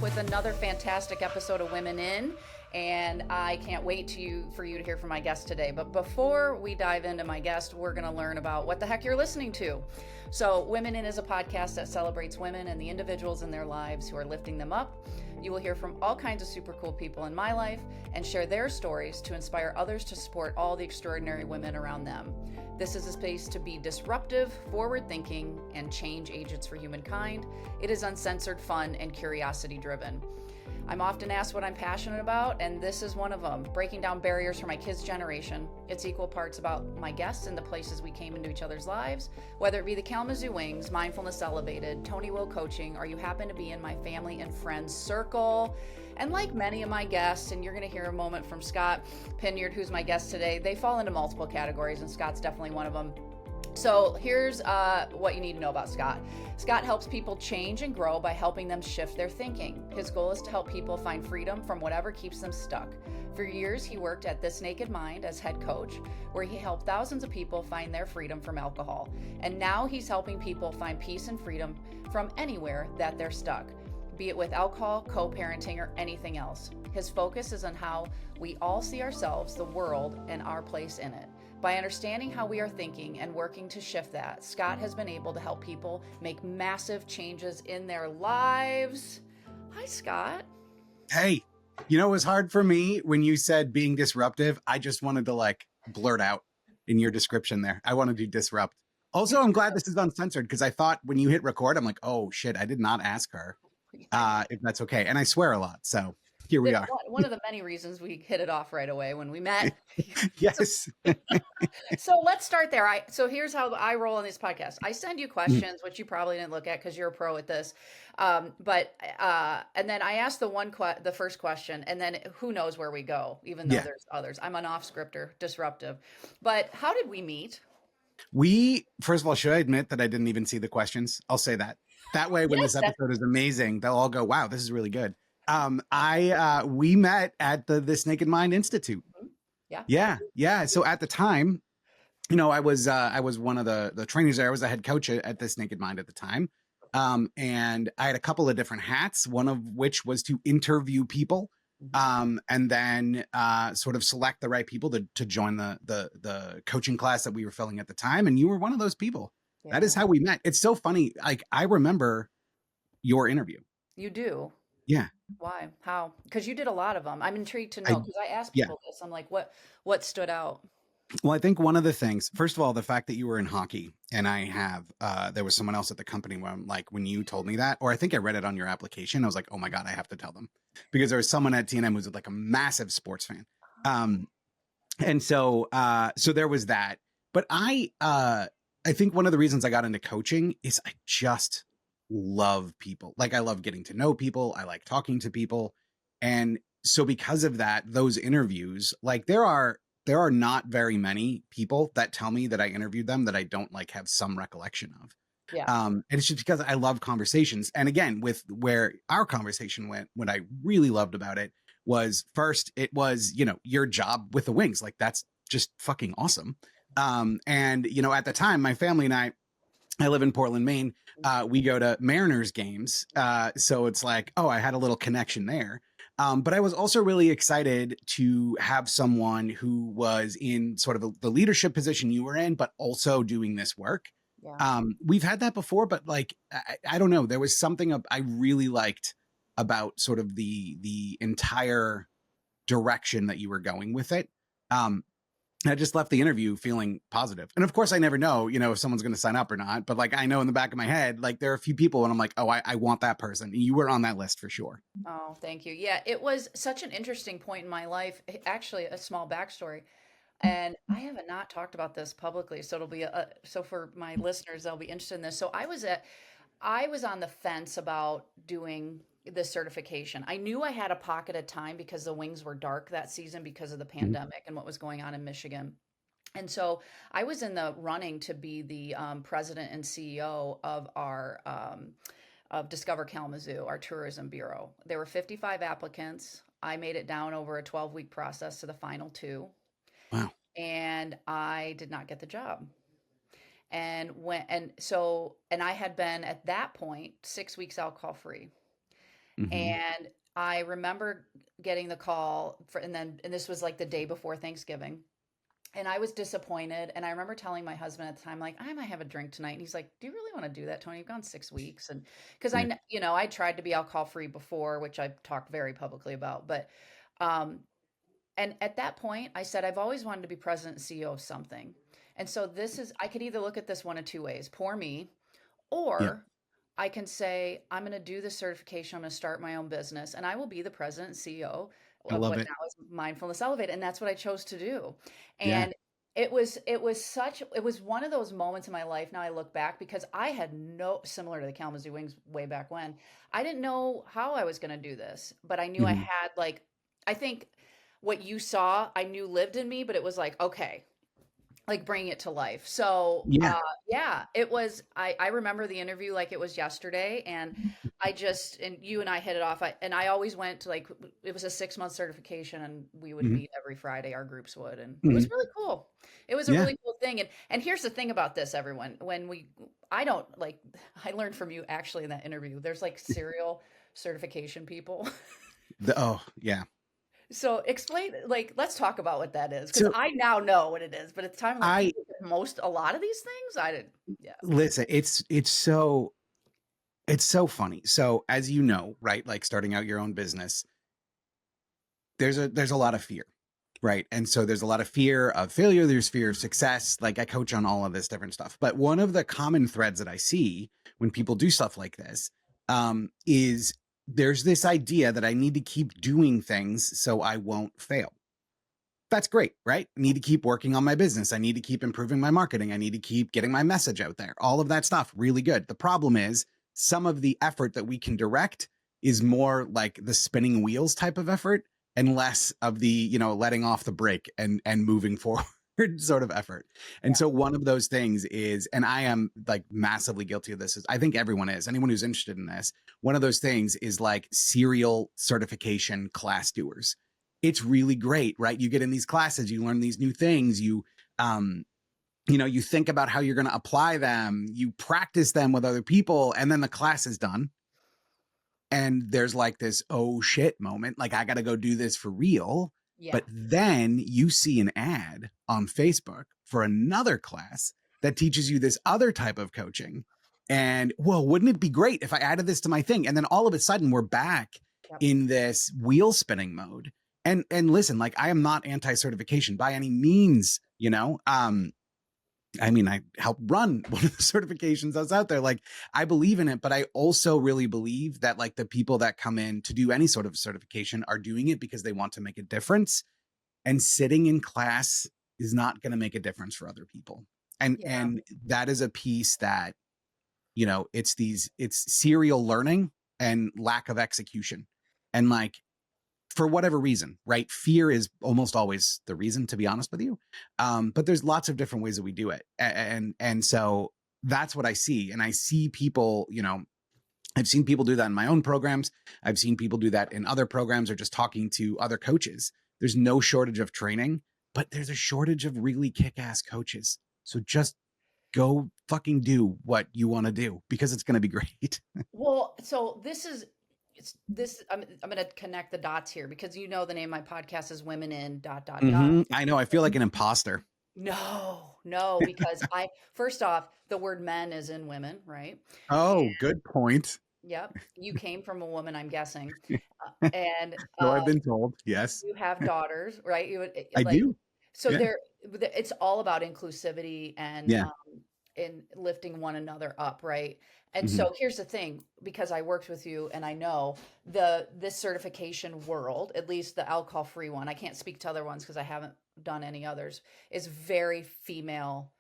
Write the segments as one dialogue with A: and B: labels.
A: with another fantastic episode of Women In, and I can't wait for you to hear from my guest today. But before we dive into my guest, we're going to learn about what the heck you're listening to. So, Women In is a podcast that celebrates women and the individuals in their lives who are lifting them up. You will hear from all kinds of super cool people in my life and share their stories to inspire others to support all the extraordinary women around them. This is a space to be disruptive, forward-thinking, and change agents for humankind. It is uncensored, fun, and curiosity-driven. I'm often asked what I'm passionate about, and this is one of them, breaking down barriers for my kids' generation. It's equal parts about my guests and the places we came into each other's lives, whether it be the Kalamazoo Wings, Mindfulness Elevated, Tony Will Coaching, or you happen to be in my family and friends circle. And like many of my guests, and you're going to hear a moment from Scott Pinyard, who's my guest today, they fall into multiple categories, and Scott's definitely one of them. So here's what you need to know about Scott. Scott helps people change and grow by helping them shift their thinking. His goal is to help people find freedom from whatever keeps them stuck. For years, he worked at This Naked Mind as head coach, where he helped thousands of people find their freedom from alcohol. And now he's helping people find peace and freedom from anywhere that they're stuck, be it with alcohol, co-parenting, or anything else. His focus is on how we all see ourselves, the world, and our place in it. By understanding how we are thinking and working to shift that, Scott has been able to help people make massive changes in their lives. Hi, Scott.
B: Hey, it was hard for me when you said being disruptive. I just wanted to blurt out in your description there. I wanted to disrupt. Also, I'm glad this is uncensored because I thought when you hit record, I'm like, oh shit, I did not ask her if that's okay. And I swear a lot. So here we are.
A: One of the many reasons we hit it off right away when we met.
B: Yes.
A: So let's start there. So here's how I roll on this podcast. I send you questions, which you probably didn't look at because you're a pro at this. And then I ask the first question, and then who knows where we go, even though there's others. I'm an off-scripter, disruptive. But how did we meet?
B: First of all, should I admit that I didn't even see the questions? I'll say that. That way, when this episode is amazing, they'll all go, wow, this is really good. We met at the This Naked Mind Institute. Yeah. So at the time, I was one of the trainers there. I was a head coach at This Naked Mind at the time. And I had a couple of different hats, one of which was to interview people, and then sort of select the right people to join the coaching class that we were filling at the time. And you were one of those people. Yeah. That is how we met. It's so funny. I remember your interview.
A: You do?
B: Yeah.
A: Why? How? Because you did a lot of them. I'm intrigued to know because I asked people this. I'm like, what stood out?
B: Well, I think one of the things, first of all, the fact that you were in hockey and I have, there was someone else at the company where I'm like, when you told me that, or I think I read it on your application, I was like, oh my God, I have to tell them because there was someone at TNM who's like a massive sports fan. And so there was that, but I think one of the reasons I got into coaching is I just love people. I love getting to know people. I like talking to people. And so because of that, those interviews, there are not very many people that tell me that I interviewed them that I don't have some recollection of.
A: Yeah.
B: And it's just because I love conversations. And again, with where our conversation went, what I really loved about it was first, it was, your job with the Wings. That's just fucking awesome. And, at the time, my family and I live in Portland, Maine. We go to Mariners games. So it's I had a little connection there. But I was also really excited to have someone who was in sort of the leadership position you were in, but also doing this work.
A: Yeah.
B: We've had that before, but I don't know. There was something I really liked about sort of the entire direction that you were going with it. I just left the interview feeling positive. And of course I never know, if someone's going to sign up or not, but I know in the back of my head, there are a few people and I'm like, oh, I want that person. And you were on that list for sure.
A: Oh, thank you. Yeah. It was such an interesting point in my life. Actually, a small backstory. And I have not talked about this publicly. So it'll be so for my listeners, they'll be interested in this. So I was on the fence about doing this certification. I knew I had a pocket of time because the Wings were dark that season because of the pandemic and what was going on in Michigan. And so I was in the running to be the president and CEO of our of Discover Kalamazoo, our tourism bureau. There were 55 applicants. I made it down over a 12-week process to the final 2.
B: Wow.
A: And I did not get the job. And I had been at that point 6 weeks alcohol free.
B: Hmm.
A: And I remember getting the call and this was like the day before Thanksgiving. And I was disappointed. And I remember telling my husband at the time, like, I might have a drink tonight. And he's like, do you really want to do that, Tony? You've gone 6 weeks. And because
B: Yeah.
A: I tried to be alcohol free before, which I've talked very publicly about. Um, and at that point, I said, I've always wanted to be president and CEO of something. And so I could either look at this one of two ways, poor me,
B: Yeah.
A: or I can say, I'm going to do this certification. I'm going to start my own business and I will be the president and CEO
B: I
A: of
B: love
A: what
B: it.
A: now is Mindfulness Elevate. And that's what I chose to do.
B: Yeah.
A: And it was one of those moments in my life. Now I look back because I had similar to the Kalamazoo Wings way back when, I didn't know how I was going to do this, but I knew I
B: Hmm.
A: had I think what you saw, I knew lived in me, but it was like, okay, like bring it to life. So,
B: Yeah.
A: yeah, I remember the interview like it was yesterday and and you and I hit it off. And I always went to it was a 6 month certification and we would
B: Hmm.
A: meet every Friday, our groups would, and it
B: Hmm.
A: was really cool. It was a
B: Yeah.
A: really cool thing. And here's the thing about this, everyone, I don't like, I learned from you actually in that interview, there's like serial certification people.
B: Oh, yeah.
A: So explain, let's talk about what that is, because
B: So
A: I now know what it is, but it's time like
B: I
A: people get a lot of these things. I didn't, yeah,
B: listen, it's so funny. So as you know, right, like starting out your own business, there's a lot of fear, right? And so there's a lot of fear of failure, there's fear of success. Like I coach on all of this different stuff. But one of the common threads that I see when people do stuff like this is there's this idea that I need to keep doing things so I won't fail. That's great, right? I need to keep working on my business. I need to keep improving my marketing. I need to keep getting my message out there. All of that stuff, really good. The problem is some of the effort that we can direct is more like the spinning wheels type of effort and less of the, letting off the brake and moving forward sort of effort. And
A: yeah,
B: so one of those things is, and I am like massively guilty of this, is I think everyone is, anyone who's interested in this, one of those things is like serial certification class doers. It's really great, right? You get in these classes, you learn these new things, um, you think about how you're going to apply them, you practice them with other people, and then the class is done. And there's like this, oh shit moment, like I got to go do this for real.
A: yeah,
B: But then you see an ad on Facebook for another class that teaches you this other type of coaching. And well, wouldn't it be great if I added this to my thing? And then all of a sudden we're back
A: yep,
B: in this wheel spinning mode. And listen, like I am not anti-certification by any means, I mean, I helped run one of the certifications that's out there. Like, I believe in it, but I also really believe that like the people that come in to do any sort of certification are doing it because they want to make a difference. And sitting in class is not going to make a difference for other people. And
A: yeah.
B: and that is a piece that, it's serial learning and lack of execution. And like for whatever reason, right? Fear is almost always the reason, to be honest with you. But there's lots of different ways that we do it. And so that's what I see. And I see people, I've seen people do that in my own programs. I've seen people do that in other programs or just talking to other coaches. There's no shortage of training, but there's a shortage of really kick-ass coaches. So just go fucking do what you want to do because it's going to be great.
A: Well, so I'm going to connect the dots here because the name of my podcast is Women in dot dot dot.
B: I know. I feel like an imposter.
A: No, no, because first off, the word men is in women, right? And
B: Oh, good point.
A: yep, you came from a woman, I'm guessing. And
B: So I've been told. Yes,
A: you have daughters, right? You would
B: I
A: like
B: do.
A: so
B: Yeah.
A: it's all about inclusivity and
B: Yeah.
A: in lifting one another up, right? And
B: Mhm.
A: so here's the thing, because I worked with you and I know this certification world, at least the alcohol free one, I can't speak to other ones because I haven't done any others, is very female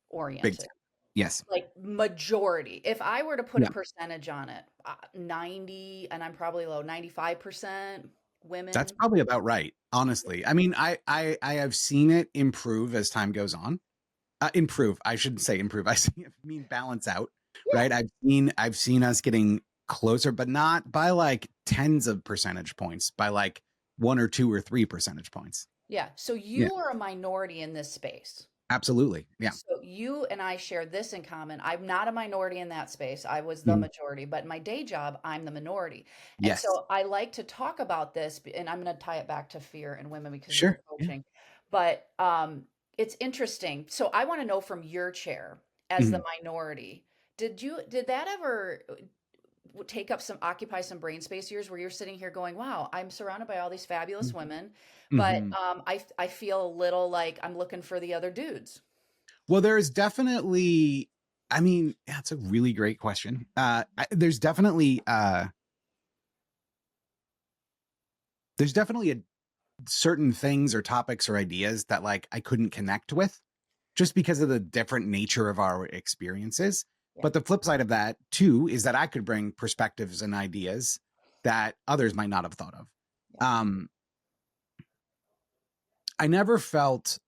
B: Big
A: oriented.
B: time. Yes.
A: Like majority. If I were to put a
B: Yeah.
A: percentage on it, 90, and I'm probably low, 95%
B: That's
A: women.
B: probably about right, honestly. I mean, I have seen it improve as time goes on. Improve. I shouldn't say improve. I mean balance out,
A: Yeah.
B: right? I've seen us getting closer, but not by like tens of percentage points, by like 1 or 2 or 3 percentage points.
A: Yeah. So
B: Yeah,
A: you are a minority in this space.
B: absolutely. Yeah.
A: So you and I share this in common. I'm not a minority in that space. I was the
B: Mhm.
A: majority, but in my day job, I'm the minority. And
B: Yes.
A: so I like to talk about this, and I'm going to tie it back to fear and women because of the
B: Sure. Yeah.
A: coaching. But it's interesting. So I want to know from your chair as the
B: Mhm.
A: minority, did that ever take up some occupy some brain space of yours where you're sitting here going, wow, I'm surrounded by all these fabulous women, but
B: Mhm.
A: I feel a little like I'm looking for the other dudes.
B: Well, there is definitely, I mean, that's a really great question. There's definitely a certain things or topics or ideas that like I couldn't connect with just because of the different nature of our experiences.
A: Yeah.
B: But the flip side of that too is that I could bring perspectives and ideas that others might not have thought of.
A: Yeah.
B: Um, I never felt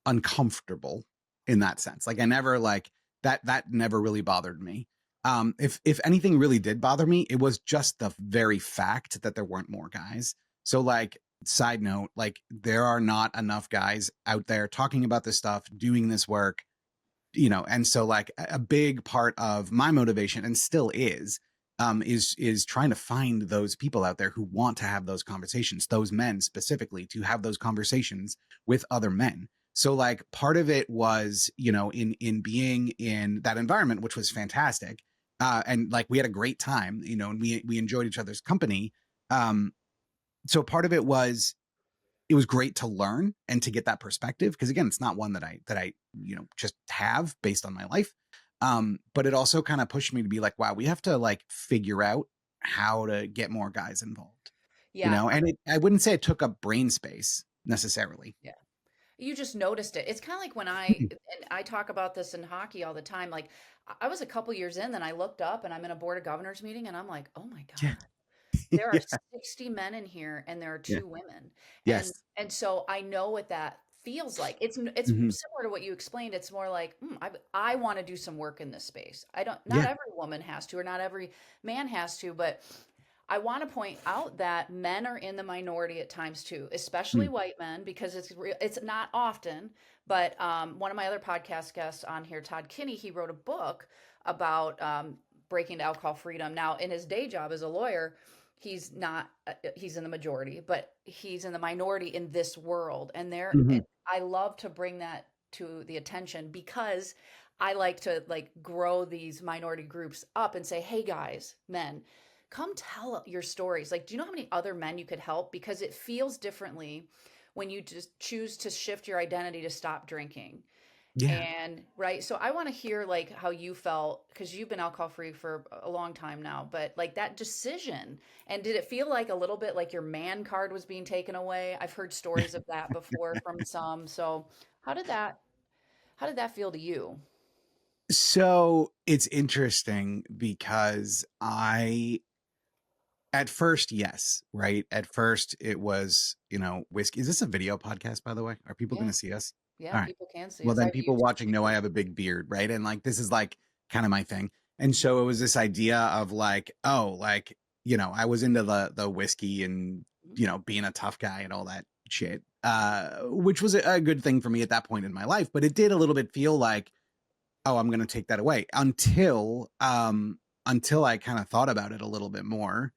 B: uncomfortable in that sense. Like I never like that never really bothered me. If anything really did bother me, it was just the very fact that there weren't more guys. So like side note, like there are not enough guys out there talking about this stuff, doing this work, and so like a big part of my motivation and still is trying to find those people out there who want to have those conversations, those men specifically to have those conversations with other men. So like part of it was in being in that environment, which was fantastic, and like we had a great time, and we enjoyed each other's company. So part of it was great to learn and to get that perspective because again it's not one that I just have based on my life, but it also kind of pushed me to be like, wow, we have to like figure out how to get more guys involved,
A: Yeah.
B: and I wouldn't say it took up brain space necessarily.
A: Yeah. You just noticed it. It's kind of like when and I talk about this in hockey all the time. Like I was a couple years in, then I looked up and I'm in a board of governors meeting and I'm like, oh my
B: Yeah.
A: God. There are
B: Yeah.
A: 60 men in here and there are
B: Yeah.
A: 2 women. And
B: Yes.
A: so I know what that feels like. It's
B: Hmm.
A: similar to what you explained. It's more like, I want to do some work in this space. I don't not
B: Yeah.
A: every woman has to or not every man has to, but I want to point out that men are in the minority at times too, especially
B: Mm.
A: white men, because it's not often. But one of my other podcast guests on here, Todd Kinney, he wrote a book about breaking to alcohol freedom. Now, in his day job as a lawyer, he's not he's in the majority, but he's in the minority in this world. And
B: Hmm.
A: I love to bring that to the attention because I like to like grow these minority groups up and say, hey guys, men, come tell your stories. Like, do you know how many other men you could help? Because it feels differently when you just choose to shift your identity to stop drinking.
B: Yeah.
A: And right, so I want to hear like how you felt because you've been alcohol free for a long time now, but like that decision. And did it feel like a little bit like your man card was being taken away? I've heard stories of that before from some. So how did that how did that feel to you?
B: So it's interesting because at first, yes, right? At first, it was, whiskey. Is this a video podcast, by the way? Are people going
A: Yeah,
B: to see us?
A: yeah,
B: All right.
A: people can see
B: Well,
A: us. I
B: then
A: have a
B: people
A: YouTube
B: watching know I
A: channel.
B: have a big beard, right? And like, this is like kind of my thing. And so it was this idea of like, oh, like, I was into the whiskey and,
A: Mhm.
B: being a tough guy and all that shit, which was a good thing for me at that point in my life. But it did a little bit feel like, oh, I'm going to take that away until I kind of thought about it a little bit more,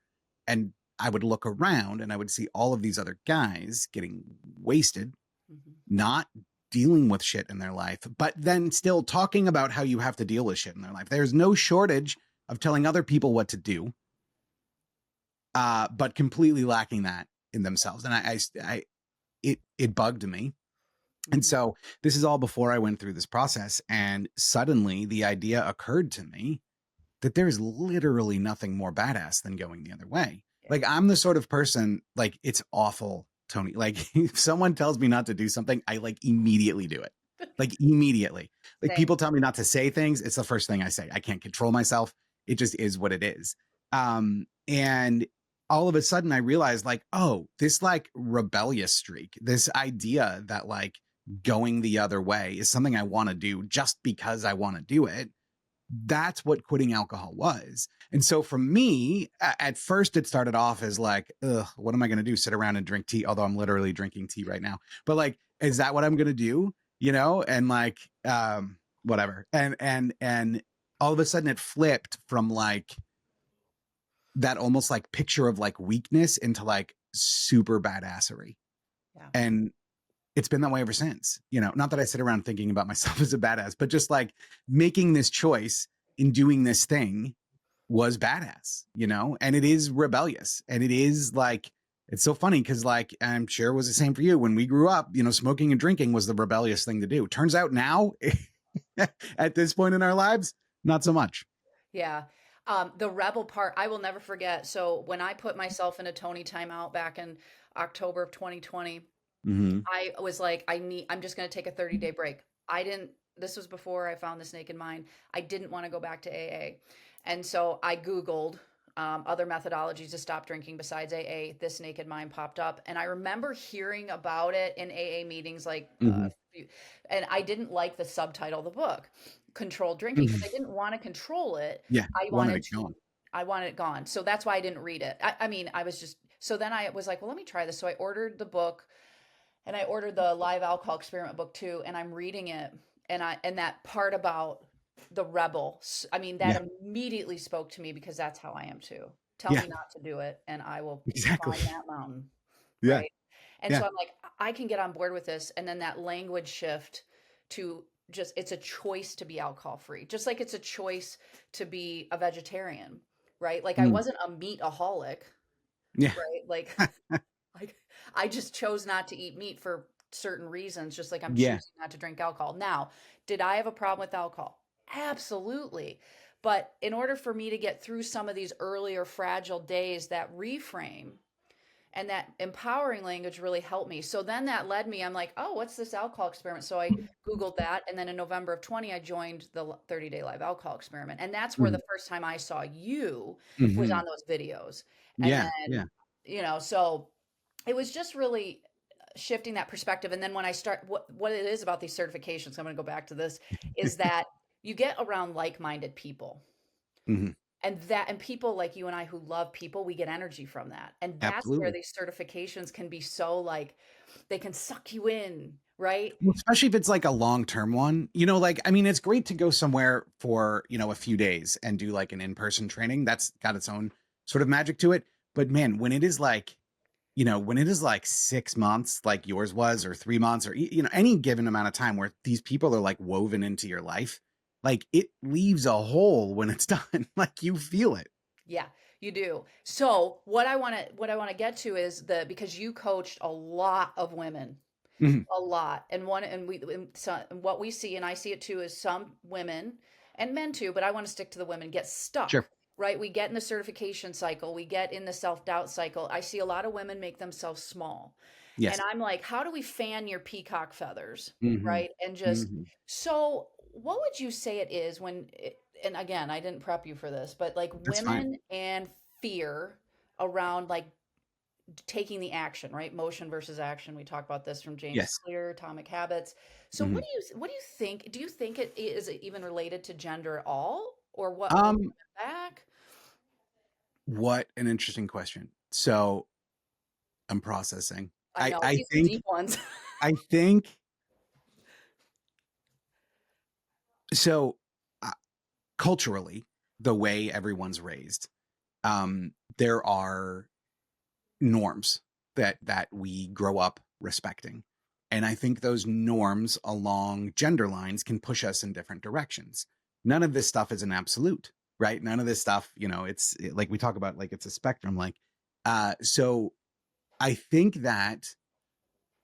B: and I would look around and I would see all of these other guys getting wasted,
A: Mhm.
B: not dealing with shit in their life, but then still talking about how you have to deal with shit in their life. There's no shortage of telling other people what to do, but completely lacking that in themselves. And it bugged me. And
A: Mhm.
B: so this is all before I went through this process. And suddenly the idea occurred to me that there's literally nothing more badass than going the other way.
A: Yeah.
B: Like I'm the sort of person, like it's awful, Tony. Like if someone tells me not to do something, I like immediately do it. Like immediately. Like
A: Same.
B: people tell me not to say things, it's the first thing I say. I can't control myself. It just is what it is. And all of a sudden I realized like, oh, this like rebellious streak, this idea that like going the other way is something I want to do just because I want to do it. That's what quitting alcohol was. And so for me, at first it started off as like, ugh, what am I going to do? Sit around and drink tea? Although I'm literally drinking tea right now. But like, is that what I'm going to do? And like, whatever. And all of a sudden it flipped from like that almost like picture of like weakness into like super badassery.
A: Yeah.
B: And it's been that way ever since. You know, not that I sit around thinking about myself as a badass, but just like making this choice in doing this thing was badass, you know, and it is rebellious. And it is like, it's so funny because like, I'm sure it was the same for you when we grew up, you know, smoking and drinking was the rebellious thing to do. Turns out now at this point in our lives, not so much.
A: Yeah. The rebel part, I will never forget. So when I put myself in a Tony timeout back in October of 2020,
B: Mm-hmm.
A: I was like, I'm just going to take a 30-day break. This was before I found this naked mind. I didn't want to go back to AA. And so I Googled other methodologies to stop drinking besides AA. This naked mind popped up. And I remember hearing about it in AA meetings, like,
B: Mm-hmm.
A: and I didn't like the subtitle of the book, Controlled Drinking, because I
B: Mm-hmm.
A: didn't want to control it.
B: Yeah.
A: I
B: Wanted
A: wanted
B: it
A: to,
B: gone.
A: I wanted it gone. So that's why I didn't read it. I mean, I was just, so then I was like, well, let me try this. So I ordered the book and I ordered the live alcohol experiment book too, and I'm reading it, and that part about the rebel, I mean,
B: Yeah.
A: that immediately spoke to me because that's how I am too. Tell
B: Yeah.
A: me not to do it, and I will
B: Exactly.
A: climb that mountain,
B: Yeah.
A: right? And
B: Yeah.
A: so I'm like, I can get on board with this, and then that language shift to just it's a choice to be alcohol free, just like it's a choice to be a vegetarian, right? Like I
B: Mm.
A: wasn't a meataholic,
B: Yeah.
A: right? Like like I just chose not to eat meat for certain reasons, just like I'm
B: Yeah.
A: choosing not to drink alcohol. Now, did I have a problem with alcohol? Absolutely. But in order for me to get through some of these earlier fragile days, that reframe and that empowering language really helped me. So then that led me, I'm like, oh, what's this alcohol experiment? So I Googled that. And then in November of 20, I joined the 30-day live alcohol experiment. And that's where
B: Mm-hmm.
A: the first time I saw you was
B: Mm-hmm.
A: on those videos. And
B: Yeah.
A: then,
B: Yeah.
A: so it was just really shifting that perspective. And then when I start, what it is about these certifications, I'm going to go back to this, is that you get around like-minded people.
B: Mm-hmm.
A: And people like you and I who love people, we get energy from that. And that's where
B: Absolutely.
A: these certifications can be so like they can suck you in, right?
B: Well, especially if it's like a long-term one, you know, like, I mean, it's great to go somewhere for, you know, a few days and do like an in-person training. That's got its own sort of magic to it. But man, when it is like, you know, when it is like 6 months, like yours was, or 3 months, or, you know, any given amount of time where these people are like woven into your life, like it leaves a hole when it's done. Like you feel it.
A: Yeah, you do. So what I want to get to is because you coached a lot of women,
B: Mhm.
A: a lot. And what we see, and I see it too, is some women and men too, but I want to stick to the women, get stuck,
B: Sure.
A: right? We get in the certification cycle, we get in the self-doubt cycle. I see a lot of women make themselves small. And
B: Yes.
A: I'm like, how do we fan your peacock feathers,
B: Hmm.
A: right? And just
B: Hmm.
A: so what would you say it is and again, I didn't prep you for this, but like
B: That's fine.
A: women and fear around like taking the action, right? Motion versus action. We talk about this from James
B: Yes.
A: Clear, Atomic Habits. So
B: Hmm.
A: what do you think? Do you think it is it even related to gender at all, or what holds
B: Um,
A: it back?
B: what an interesting question. So I'm processing.
A: I
B: I
A: know
B: I
A: these are
B: think
A: deep ones.
B: I think so. Uh, Culturally, the way everyone's raised, there are norms that we grow up respecting, and I think those norms along gender lines can push us in different directions. None of this stuff is an absolute, right? None of this stuff, you know, like we talk about, like it's a spectrum. Like, so I think that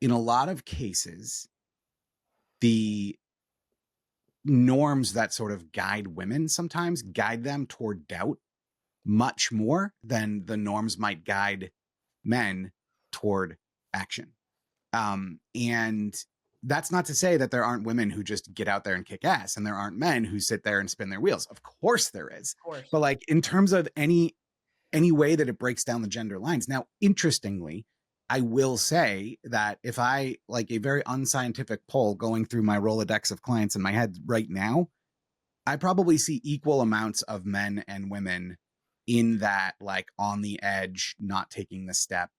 B: in a lot of cases, the norms that sort of guide women sometimes guide them toward doubt much more than the norms might guide men toward action. And that's not to say that there aren't women who just get out there and kick ass, and there aren't men who sit there and spin their wheels. Of course there is.
A: Of course.
B: But like in terms of any way that it breaks down the gender lines. Now, interestingly, I will say that if I like a very unscientific poll going through my Rolodex of clients in my head right now, I probably see equal amounts of men and women in that like on the edge, not taking the step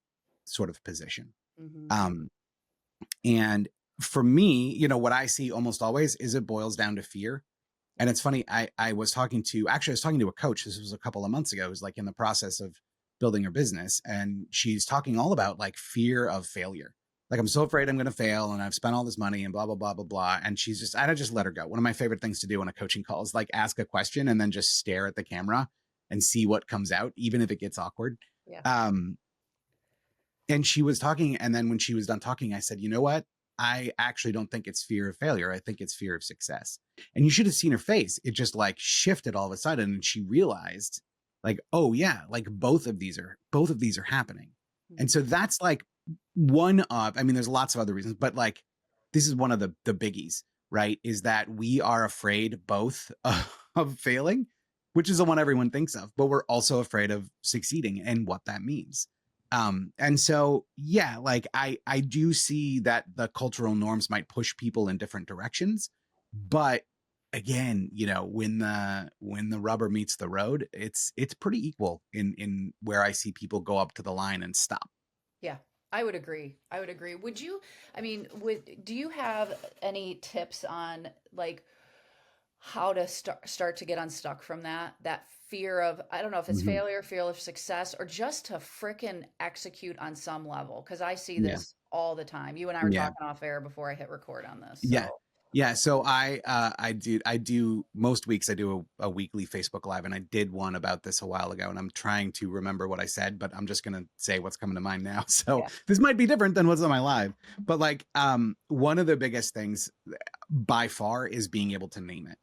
B: sort of position.
A: Hmm.
B: Um, and for me, what I see almost always is it boils down to fear. And it's funny, I was talking to a coach. This was a couple of months ago, who's like in the process of building her business. And she's talking all about like fear of failure. Like, I'm so afraid I'm going to fail and I've spent all this money and blah, blah, blah, blah, blah. And I just let her go. One of my favorite things to do on a coaching call is like ask a question and then just stare at the camera and see what comes out, even if it gets awkward.
A: Yeah.
B: And she was talking. And then when she was done talking, I said, you know what? I actually don't think it's fear of failure. I think it's fear of success. And you should have seen her face. It just like shifted all of a sudden. And she realized like, oh yeah, like both of these are happening.
A: Mm-hmm.
B: And so that's like there's lots of other reasons, but like, this is one of the biggies, right? Is that we are afraid both of failing, which is the one everyone thinks of, but we're also afraid of succeeding and what that means. And so, yeah, like I do see that the cultural norms might push people in different directions, but again, when the rubber meets the road, it's pretty equal in where I see people go up to the line and stop.
A: Yeah, I would agree. Do you have any tips on like how to start to get unstuck from that fear of, I don't know if it's
B: Mhm.
A: failure, fear of success, or just to frickin' execute on some level? Because I see
B: Yeah.
A: this all the time. You and I were
B: Yeah.
A: talking off air before I hit record on this.
B: Yeah.
A: So
B: Yeah. So I do most weeks I do a weekly Facebook Live, and I did one about this a while ago, and I'm trying to remember what I said, but I'm just gonna say what's coming to mind now. So
A: yeah.
B: this might be different than what's on my live. But like one of the biggest things by far is being able to name it,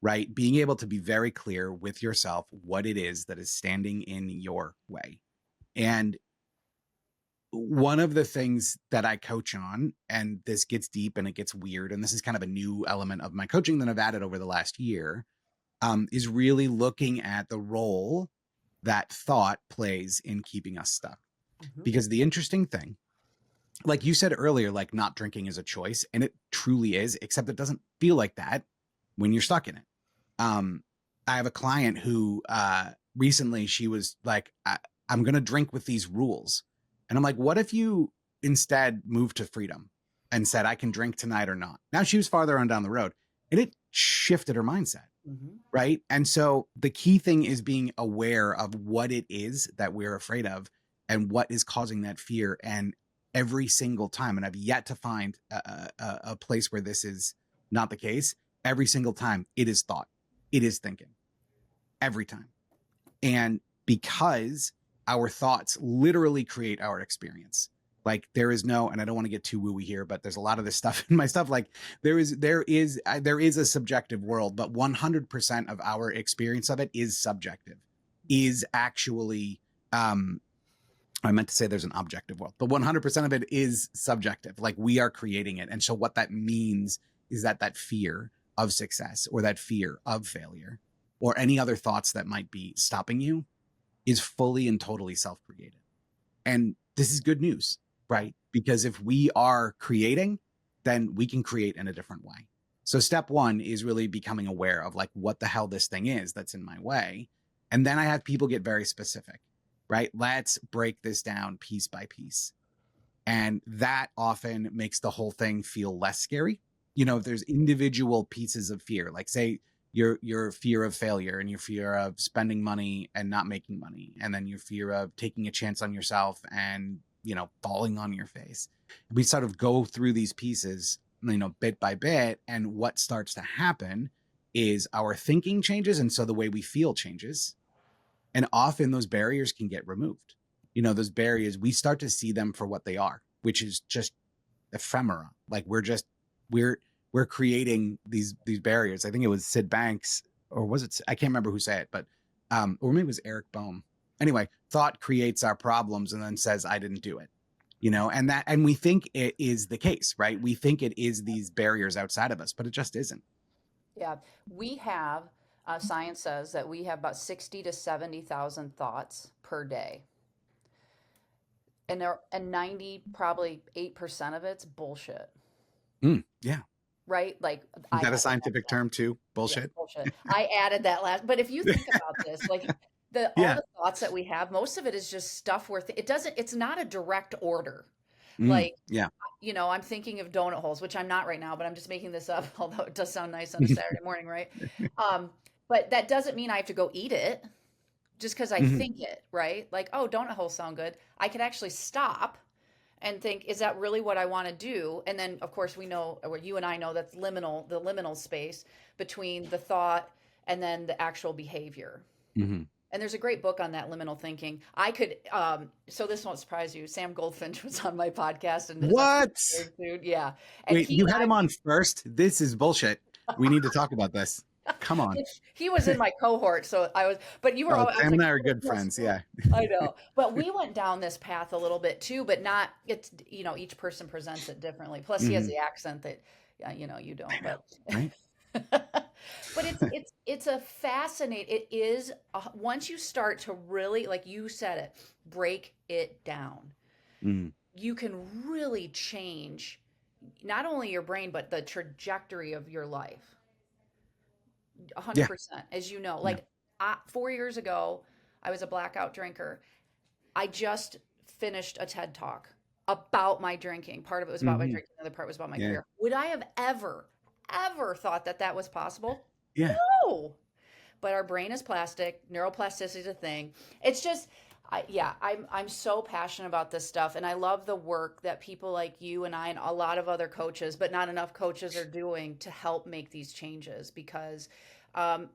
B: right? Being able to be very clear with yourself what it is that is standing in your way. And one of the things that I coach on, and this gets deep and it gets weird, and this is kind of a new element of my coaching that I've added over the last year, is really looking at the role that thought plays in keeping us stuck.
A: Mhm.
B: Because the interesting thing, like you said earlier, like not drinking is a choice, and it truly is, except it doesn't feel like that when you're stuck in it. I have a client who recently she was like, I'm going to drink with these rules. And I'm like, what if you instead moved to freedom and said, I can drink tonight or not? Now she was farther on down the road, and it shifted her mindset.
A: Mhm.
B: Right. And so the key thing is being aware of what it is that we're afraid of and what is causing that fear. And every single time, and I've yet to find a place where this is not the case, every single time it is thought, it is thinking, every time. And because our thoughts literally create our experience. Like there is no, and I don't want to get too wooey here, but there's a lot of this stuff in my stuff. Like there is a subjective world, but 100% of our experience of it is subjective, is actually, I meant to say there's an objective world, but 100% of it is subjective. Like we are creating it. And so what that means is that fear of success or that fear of failure or any other thoughts that might be stopping you is fully and totally self-created. And this is good news, right? Because if we are creating, then we can create in a different way. So step one is really becoming aware of like what the hell this thing is that's in my way. And then I have people get very specific, right? Let's break this down piece by piece. And that often makes the whole thing feel less scary. If there's individual pieces of fear, like say your fear of failure and your fear of spending money and not making money, and then your fear of taking a chance on yourself and falling on your face. We sort of go through these pieces bit by bit, and what starts to happen is our thinking changes, and so the way we feel changes, and often those barriers can get removed. Those barriers, we start to see them for what they are, which is just ephemera. Like we're creating these barriers. I think it was Sid Banks, or was it? I can't remember who said it, but or maybe it was Eric Bohm. Anyway, thought creates our problems and then says, "I didn't do it." And we think it is the case, right? We think it is these barriers outside of us, but it just isn't.
A: Yeah, we have, science says that we have about 60 to 70,000 thoughts per day. And 90, probably 8% of it's bullshit,
B: Yeah.
A: right? Like
B: Is
A: I
B: that a
A: have
B: scientific term too?
A: yeah,
B: Bullshit.
A: bullshit. I added that last, but if you think about this, like all
B: Yeah.
A: the thoughts that we have, most of it is just stuff where it doesn't, it's not a direct order. Like,
B: Yeah.
A: I'm thinking of donut holes, which I'm not right now, but I'm just making this up, although it does sound nice on a Saturday morning, right? Um, but that doesn't mean I have to go eat it just because I
B: Mhm.
A: think it, right? Like, oh, donut holes sound good. I could actually stop and think, is that really what I want to do? And then, of course, we know, or you and I know, that's the liminal space between the thought and then the actual behavior.
B: Mhm.
A: And there's a great book on that liminal thinking. I could, so this won't surprise you. Sam Goldfinch was on my podcast, and that's
B: What?
A: a weird dude. Yeah. And
B: Wait,
A: he
B: you
A: and
B: had him on first? This is bullshit. We need to talk about this. Come on.
A: he was in my cohort. So but you were
B: Oh,
A: all, I was
B: Sam and
A: like,
B: I are
A: oh,
B: good
A: yes,
B: friends. Yeah.
A: I know. But we went down this path a little bit too, but not, it's, each person presents it differently. Plus he has
B: Hmm.
A: the accent that, yeah, you don't,
B: I know.
A: but
B: Right.
A: but it's a fascinating, it is once you start to really, like you said it, break it down,
B: Mm.
A: you can really change not only your brain but the trajectory of your life.
B: Yeah.
A: 100%. As you know,
B: Yeah.
A: like 4 years ago, I was a blackout drinker. I just finished a TED talk about my drinking. Part of it was about my
B: Hmm.
A: drinking, the other part was about my
B: Yeah.
A: career. Would I have ever thought that that was possible?
B: Yeah.
A: No. But our brain is plastic. Neuroplasticity is a thing. It's just, yeah, I'm so passionate about this stuff, and I love the work that people like you and I and a lot of other coaches, but not enough coaches, are doing to help make these changes because, um,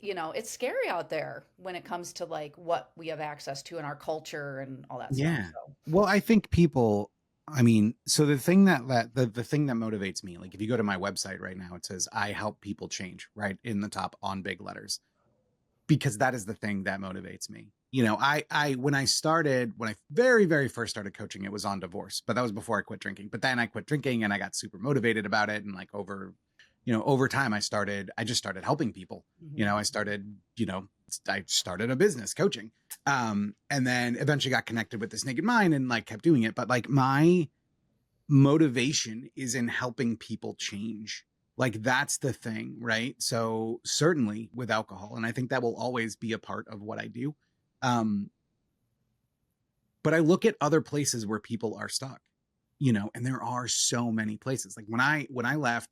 A: it's scary out there when it comes to like what we have access to in our culture and all that stuff.
B: Yeah.
A: So,
B: Well, I think people, I mean, so the thing the thing that motivates me, like if you go to my website right now, it says I help people change, right? In the top on big letters, because that is the thing that motivates me. When I very, very first started coaching, it was on divorce, but that was before I quit drinking. But then I quit drinking and I got super motivated about it. And like over time, I just started helping people.
A: mhm.
B: I started a business coaching. And then eventually got connected with this naked mind and like kept doing it. But like my motivation is in helping people change. Like that's the thing, right? So certainly with alcohol, and I think that will always be a part of what I do. Um, but I look at other places where people are stuck, and there are so many places. Like when I left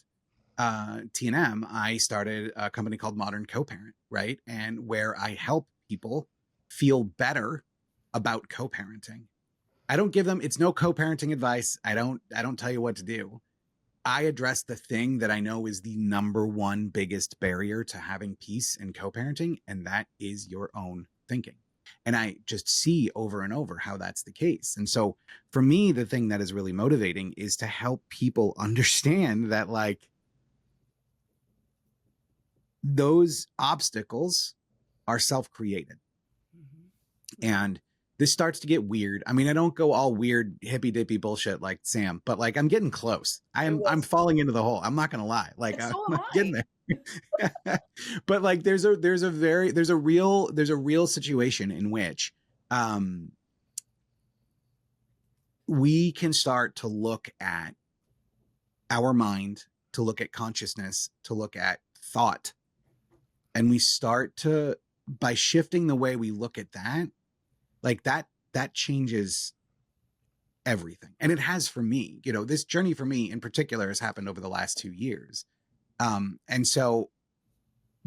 B: T&M, I started a company called Modern Co-Parent, right? And where I help people feel better about co-parenting. I don't give them, it's no co-parenting advice. I don't tell you what to do. I address the thing that I know is the number one biggest barrier to having peace in co-parenting, and that is your own thinking. And I just see over and over how that's the case. And so for me, the thing that is really motivating is to help people understand that like those obstacles are self-created.
A: Mhm.
B: And this starts to get weird. I mean, I don't go all weird hippy dippy bullshit like Sam, but like I'm getting close.
A: It
B: I'm
A: was,
B: falling into the hole. I'm not gonna lie. Like
A: and
B: I'm
A: so am
B: getting
A: I.
B: there. But like there's a real situation in which um we can start to look at our mind, to look at consciousness, to look at thought. And we start to, by shifting the way we look at that, like that changes everything. And it has for me. This journey for me in particular has happened over the last 2 years. And so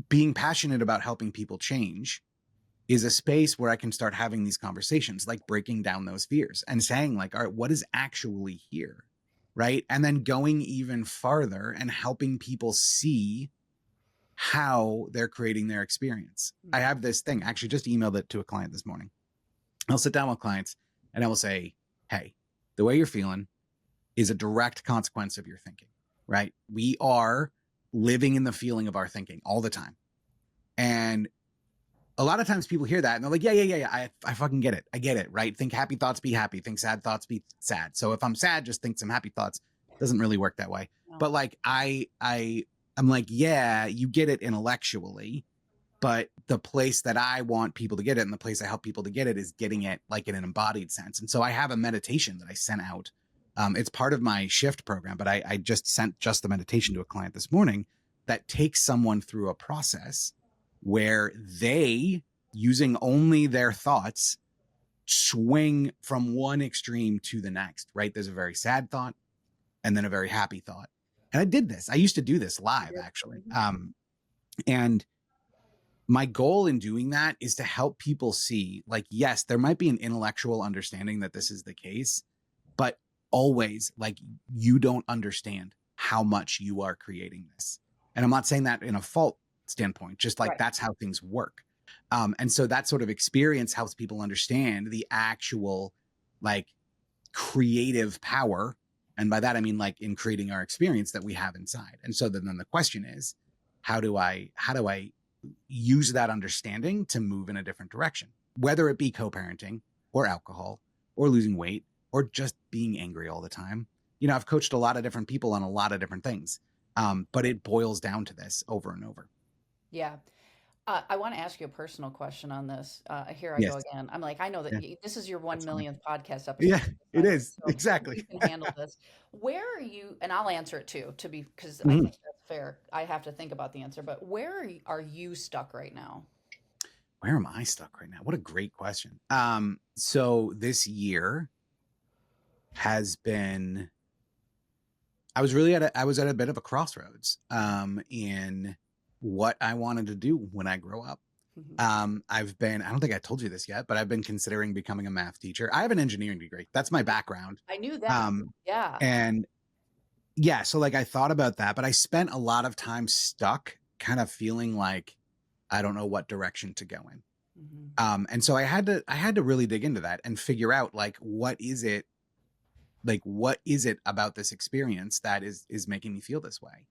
B: being passionate about helping people change is a space where I can start having these conversations, like breaking down those fears and saying like, all right, what is actually here? Right. And then going even farther and helping people see how they're creating their experience. I have this thing, actually just emailed it to a client this morning. I'll sit down with clients and I will say, hey, the way you're feeling is a direct consequence of your thinking, right? We are living in the feeling of our thinking all the time. And a lot of times people hear that and they're like, yeah. I fucking get it. I get it, right? Think happy thoughts, be happy. Think sad thoughts, be sad. So if I'm sad, just think some happy thoughts. Doesn't really work that way.
A: No.
B: But like, I'm like, yeah, you get it intellectually, but the place that I want people to get it and the place I help people to get it is getting it like in an embodied sense. And so I have a meditation that I sent out. It's part of my shift program, but I just sent just the meditation to a client this morning that takes someone through a process where they, using only their thoughts, swing from one extreme to the next, right? There's a very sad thought and then a very happy thought. And I did this. I used to do this live, actually. And my goal in doing that is to help people see, like, yes, there might be an intellectual understanding that this is the case, but always, like, you don't understand how much you are creating this. And I'm not saying that in a fault standpoint, just like that's how things work. And so that sort of experience helps people understand the actual, like, creative power. And by that, I mean, like, in creating our experience that we have inside. And so then the question is, how do I use that understanding to move in a different direction, whether it be co-parenting or alcohol or losing weight or just being angry all the time? You know, I've coached a lot of different people on a lot of different things, but it boils down to this over and over.
A: Yeah. I want to ask you a personal question on this. Here I go
B: Yes.
A: again. I'm like, I know that
B: Yeah.
A: this is your one
B: That's fine.
A: millionth podcast episode.
B: Yeah, it is.
A: So
B: Exactly.
A: you can handle this. Where are you? And I'll answer it too, because I
B: Mhm.
A: think that's fair. I have to think about the answer. But where are you stuck right now?
B: Where am I stuck right now? What a great question. So this year has been, I was at a bit of a crossroads in what I wanted to do when I grow up. I don't think I told you this yet, but I've been considering becoming a math teacher. I have an engineering degree. That's my background.
A: I knew that. Yeah.
B: And yeah, so like I thought about that, but I spent a lot of time stuck, kind of feeling like I don't know what direction to go in. And so I had to really dig into that and figure out, like, what is it about this experience that is making me feel this way?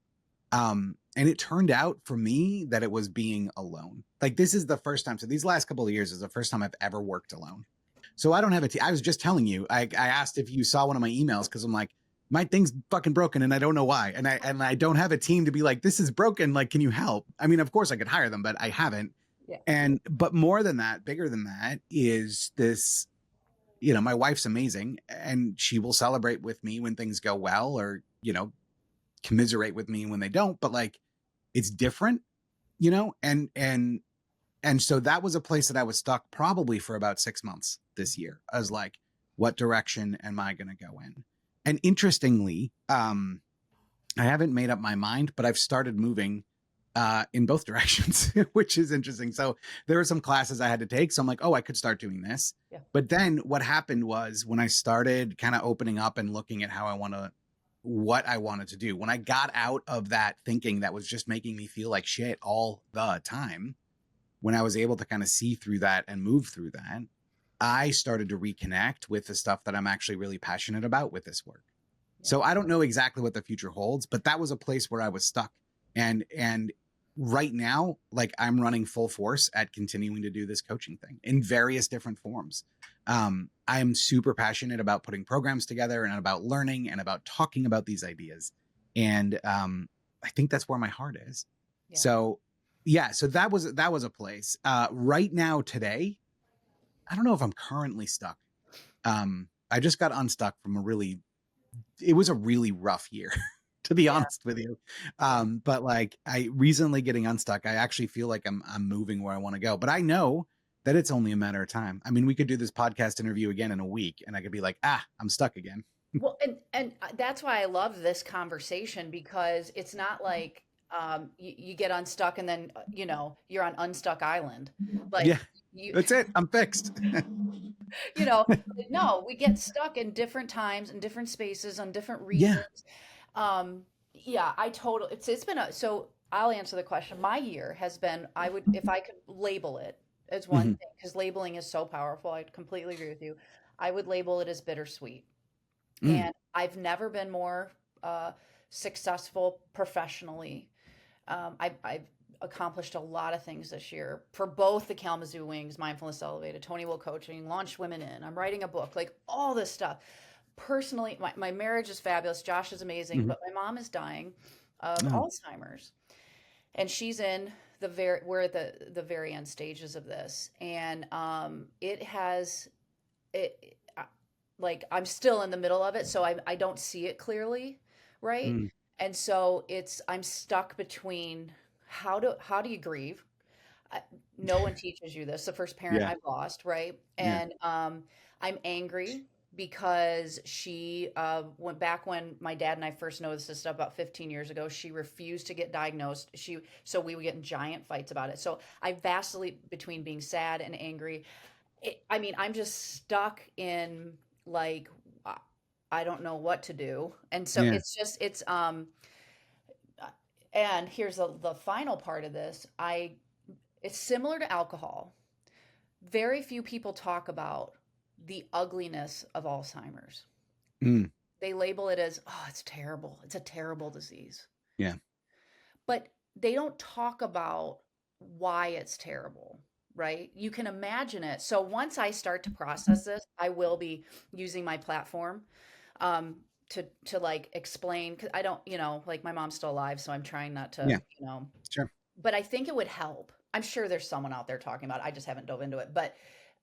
B: And it turned out for me that it was being alone. Like, this is the first time. So these last couple of years is the first time I've ever worked alone. So I don't have a team. I was just telling you, I asked if you saw one of my emails, because I'm like, my thing's fucking broken and I don't know why. And I don't have a team to be like, this is broken. Like, can you help? I mean, of course I could hire them, but I haven't.
A: Yeah.
B: But more than that, bigger than that is this, you know, my wife's amazing and she will celebrate with me when things go well, or, you know, commiserate with me when they don't, but like, it's different, you know? And so that was a place that I was stuck probably for about 6 months this year. I was like, what direction am I going to go in? And interestingly, I haven't made up my mind, but I've started moving in both directions, which is interesting. So there were some classes I had to take. So I'm like, oh, I could start doing this.
A: Yeah.
B: But then what happened was, when I started kind of opening up and looking at what I wanted to do, when I got out of that thinking that was just making me feel like shit all the time, when I was able to kind of see through that and move through that, I started to reconnect with the stuff that I'm actually really passionate about with this work. Yeah. So I don't know exactly what the future holds, but that was a place where I was stuck. And right now, like, I'm running full force at continuing to do this coaching thing in various different forms. I'm super passionate about putting programs together and about learning and about talking about these ideas. And I think that's where my heart is. Yeah. So yeah, so that was a place. Right now, today, I don't know if I'm currently stuck. I just got unstuck from it was a really rough year, to be honest with you. But like, I recently getting unstuck, I actually feel like I'm moving where I want to go, but I know that it's only a matter of time. I mean, we could do this podcast interview again in a week and I could be like, I'm stuck again.
A: Well, and that's why I love this conversation, because it's not like you get unstuck and then you know, you're on Unstuck Island. Like,
B: yeah, that's it. I'm fixed.
A: You know, no, we get stuck in different times and different spaces on different reasons. Yeah, I totally. It's been so. I'll answer the question. My year has been. I would, if I could label it as one thing, because labeling is so powerful. I completely agree with you. I would label it as bittersweet. And I've never been more successful professionally. I've accomplished a lot of things this year for both the Kalamazoo Wings, Mindfulness Elevated, Tony Will Coaching, launched Women In. I'm writing a book, like all this stuff. Personally, my marriage is fabulous. Josh is amazing, but my mom is dying of Alzheimer's, and she's in we're at the very end stages of this, and like, I'm still in the middle of it, so I don't see it clearly, right? And so I'm stuck between how do you grieve? no one teaches you this. The first parent
B: Yeah.
A: I've lost, right?
B: Yeah.
A: And I'm angry because she went back when my dad and I first noticed this stuff about 15 years ago. She refused to get diagnosed. So we would get in giant fights about it. So I vacillate between being sad and angry. I mean, I'm just stuck in like uh, I don't know what to do. And so
B: Yeah.
A: it's uh, and here's the final part of this. I It's similar to alcohol. Very few people talk about the ugliness of Alzheimer's.
B: Mm,
A: They label it as, oh, it's terrible. It's a terrible disease.
B: yeah.
A: But they don't talk about why it's terrible, right? You can imagine it. So once I start to process this, I will be using my platform um, to like explain, because I don't, like my mom's still alive, so I'm trying not to,
B: Yeah. Sure.
A: but I think it would help. I'm sure there's someone out there talking about it. I just haven't dove into it. But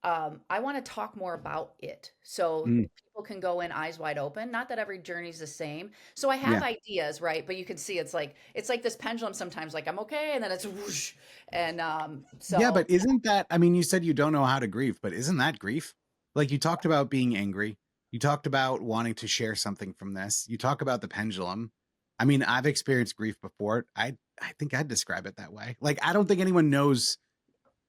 A: I want to talk more about it so
B: Mm,
A: people can go in eyes wide open. Not that every journey's the same. So I have
B: yeah.
A: ideas, right? But you can see it's like this pendulum sometimes, like I'm okay, and then it's whoosh. And
B: Yeah,
A: so
B: but isn't that, I mean, you said you don't know how to grieve, but isn't that grief? Like you talked about being angry. You talked about wanting to share something from this. You talk about the pendulum. I mean, I've experienced grief before. I think I'd describe it that way. Like, I don't think anyone knows.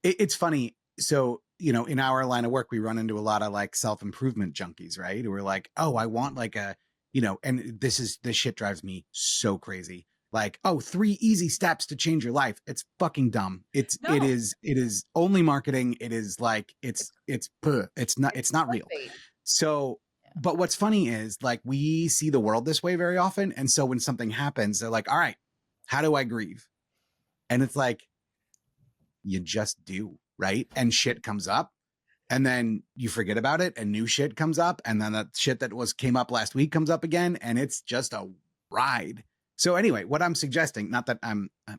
B: It's funny. So, in our line of work, we run into a lot of like self-improvement junkies, right? Who are like, oh, I want like and this shit drives me so crazy. Like, oh, 3 easy steps to change your life. It's fucking dumb.
A: no,
B: It is only marketing. It is like,
A: it's
B: it's
A: it's
B: not real.
A: clickbait.
B: So,
A: Yeah.
B: but what's funny is like, we see the world this way very often. And so when something happens, they're like, all right, how do I grieve? And it's like, you just do, right? And shit comes up and then you forget about it and new shit comes up and then that shit that came up last week comes up again and it's just a ride. So anyway, what I'm suggesting, not that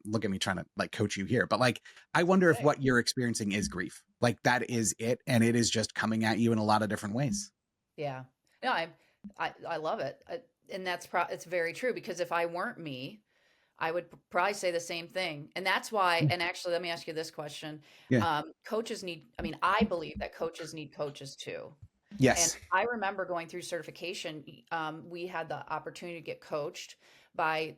B: look at me trying to like coach you here, but like I wonder if
A: Okay.
B: what you're experiencing is grief. Like that is it and it is just coming at you in a lot of different ways.
A: Yeah. No, I love it. And it's very true because if I weren't me, I would probably say the same thing. And that's why, and actually, let me ask you this question.
B: Yeah.
A: Coaches need, I mean, I believe that coaches need coaches too. And
B: Yes.
A: I remember going through certification, we had the opportunity to get coached by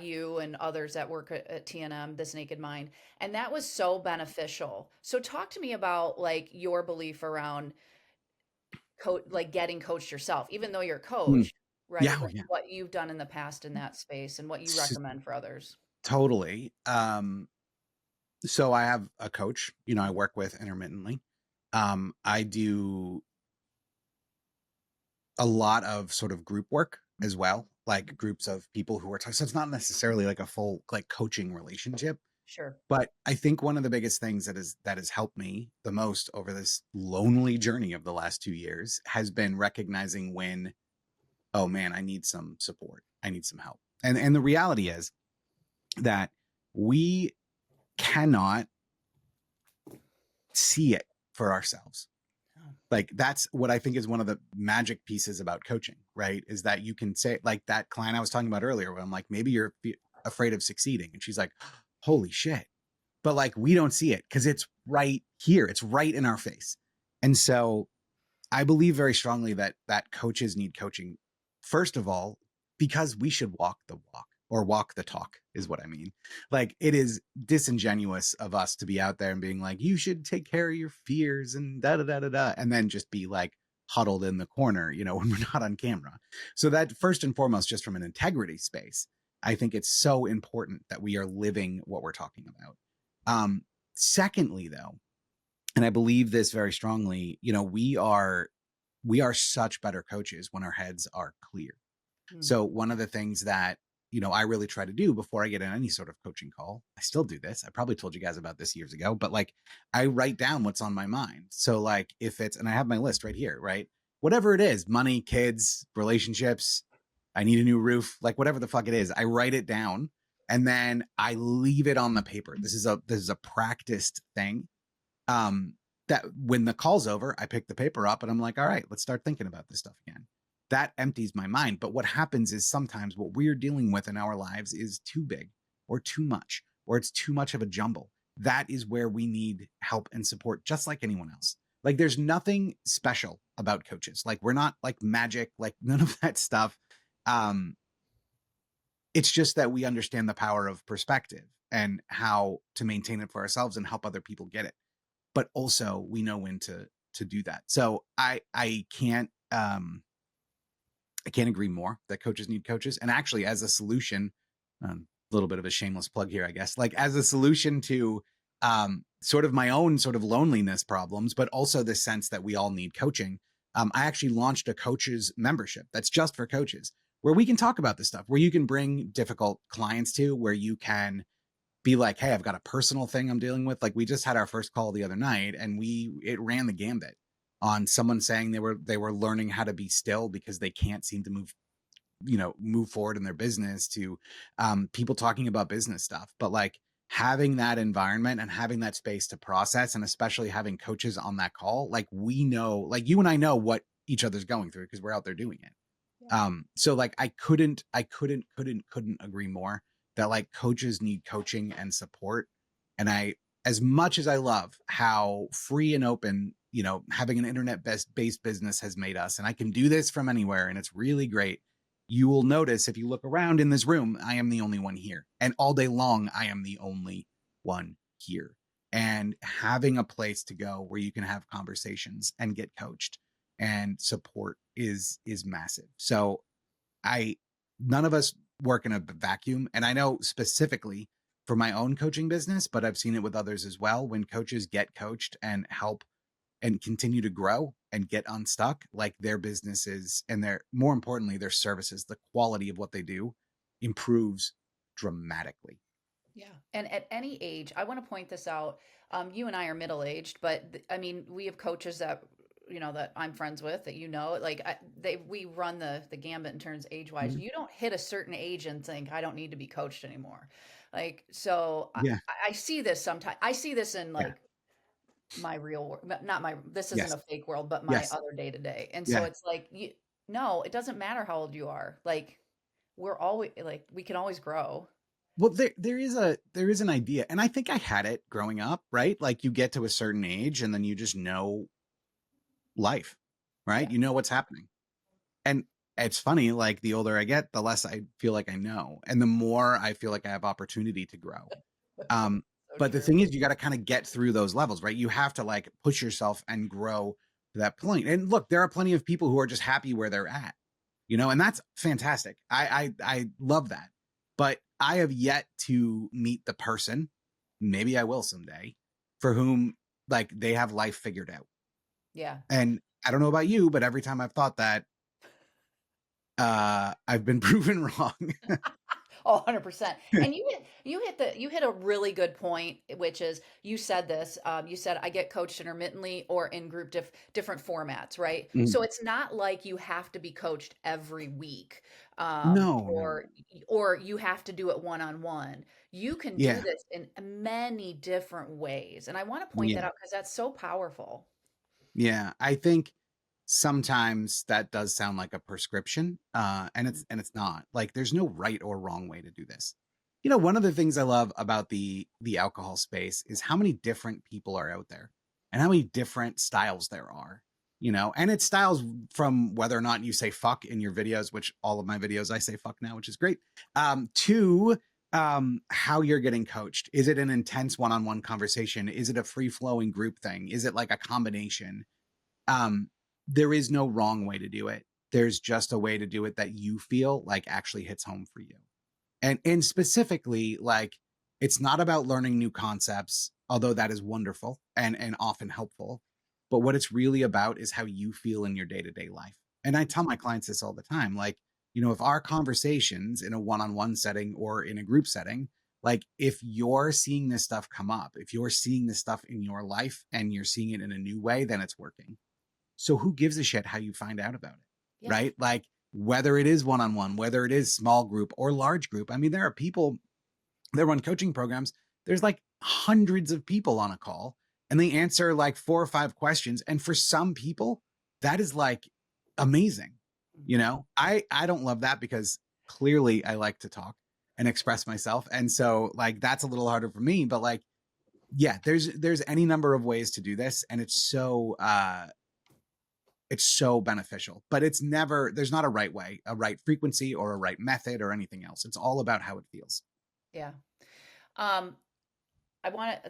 A: you and others that work at TNM, This Naked Mind. And that was so beneficial. So talk to me about like your belief around like getting coached yourself, even though you're a
B: Mm.
A: coach, right?
B: Yeah. Oh,
A: Like
B: yeah.
A: what you've done in the past in that space and what you
B: S-
A: recommend for others.
B: Totally. So I have a coach, I work with intermittently. I do a lot of sort of group work as well, like groups of people who are so it's not necessarily like a full like coaching relationship,
A: Sure.
B: but I think one of the biggest things that has helped me the most over this lonely journey of the last 2 years has been recognizing when, oh man, I need some support, I need some help. And the reality is that we cannot see it for ourselves.
A: Oh,
B: Like that's what I think is one of the magic pieces about coaching, right? Is that you can say like that client I was talking about earlier, where I'm like, maybe you're afraid of succeeding. And she's like, holy shit. But like, we don't see it because it's right here. It's right in our face. And so I believe very strongly that coaches need coaching, first of all, because we should walk the walk or walk the talk is what I mean. Like it is disingenuous of us to be out there and being like, you should take care of your fears and da da da da da, and then just be like huddled in the corner, when we're not on camera. So that first and foremost, just from an integrity space, I think it's so important that we are living what we're talking about. Secondly, though, and I believe this very strongly, we are such better coaches when our heads are clear.
A: hmm.
B: So one of the things that, I really try to do before I get in any sort of coaching call, I still do this. I probably told you guys about this years ago, but like I write down what's on my mind. So like if it's, and I have my list right here, right? Whatever it is, money, kids, relationships, I need a new roof, like whatever the fuck it is, I write it down and then I leave it on the paper. This is a practiced thing. That when the call's over, I pick the paper up and I'm like, all right, let's start thinking about this stuff again. That empties my mind. But what happens is sometimes what we're dealing with in our lives is too big or too much, or it's too much of a jumble. that is where we need help and support, just like anyone else. Like there's nothing special about coaches. Like we're not like magic, like none of that stuff. Um, it's just that we understand the power of perspective and how to maintain it for ourselves and help other people get it. But also we know when to do that. So I can't agree more that coaches need coaches. And actually, as a solution, a little bit of a shameless plug here, I guess, like as a solution to sort of my own sort of loneliness problems, but also the sense that we all need coaching. I actually launched a coaches membership that's just for coaches, where we can talk about this stuff, where you can bring difficult clients to, where you can be like, hey, I've got a personal thing I'm dealing with. Like we just had our first call the other night and it ran the gambit on someone saying they were learning how to be still because they can't seem to move forward in their business, to people talking about business stuff. But like having that environment and having that space to process, and especially having coaches on that call, like we know, like you and I know what each other's going through because we're out there doing it.
A: Yeah.
B: So like I couldn't agree more that like coaches need coaching and support. And as much as I love how free and open, having an internet based business has made us, and I can do this from anywhere and it's really great. You will notice if you look around in this room, I am the only one here. And all day long, I am the only one here. And having a place to go where you can have conversations and get coached and support is massive. So none of us work in a vacuum. And I know specifically for my own coaching business, but I've seen it with others as well. When coaches get coached and help and continue to grow and get unstuck, like their businesses and more importantly, their services, the quality of what they do improves dramatically.
A: Yeah. And at any age, I want to point this out. You and I are middle aged, but I mean, we have coaches that, that I'm friends with, that, like we run the gambit in terms age wise.
B: Mhm.
A: You don't hit a certain age and think, I don't need to be coached anymore. Like, so
B: Yeah.
A: I see this sometimes. I see this in
B: Yeah.
A: like my real world, not my, this isn't
B: Yes.
A: a fake world, but my
B: Yes.
A: other day to day. And so
B: Yeah.
A: it's like, no, it doesn't matter how old you are. Like, we're always like, we can always grow.
B: Well, there is an idea, and I think I had it growing up, right? Like you get to a certain age and then you just know life, right?
A: Yeah.
B: You know what's happening. And it's funny, like the older I get, the less I feel like I know, and the more I feel like I have opportunity to grow. Um,
A: So
B: but the
A: true.
B: thing is, you got to kind of get through those levels, right? You have to like push yourself and grow to that point. And look, there are plenty of people who are just happy where they're at, and that's fantastic. I love that. But I have yet to meet the person, maybe I will someday, for whom like they have life figured out.
A: Yeah.
B: And I don't know about you, but every time I've thought that, I've been proven wrong.
A: Oh, 100%. And you hit a really good point, which is, you said this, you said, I get coached intermittently or in group different formats, right?
B: Mhm.
A: So it's not like you have to be coached every week,
B: No, no.
A: or you have to do it one-on-one. You can do
B: Yeah.
A: this in many different ways. And I want to point that
B: Yeah.
A: out because that's so powerful.
B: Yeah. I think sometimes that does sound like a prescription. And
A: Mhm.
B: it's not. Like there's no right or wrong way to do this. One of the things I love about the alcohol space is how many different people are out there and how many different styles there are. And it's styles from whether or not you say fuck in your videos, which all of my videos I say fuck now, which is great, to how you're getting coached. Is it an intense one-on-one conversation? Is it a free-flowing group thing? Is it like a combination? um there is no wrong way to do it. There's just a way to do it that you feel like actually hits home for you. And specifically, like, it's not about learning new concepts, although that is wonderful and often helpful. But what it's really about is how you feel in your day-to-day life. And I tell my clients this all the time, like, if our conversations in a one-on-one setting or in a group setting, like if you're seeing this stuff come up, if you're seeing this stuff in your life and you're seeing it in a new way, then it's working. So who gives a shit how you find out about it?
A: Yeah.
B: Right? Like whether it is one-on-one, whether it is small group or large group. I mean, there are people that run coaching programs. There's like hundreds of people on a call and they answer like 4 or 5 questions. And for some people, that is like amazing.
A: Mhm.
B: I don't love that because clearly I like to talk and express myself. And so like that's a little harder for me, but like yeah, there's any number of ways to do this, and it's so beneficial, but there's not a right way, a right frequency, or a right method, or anything else. It's all about how it feels.
A: Yeah. Um,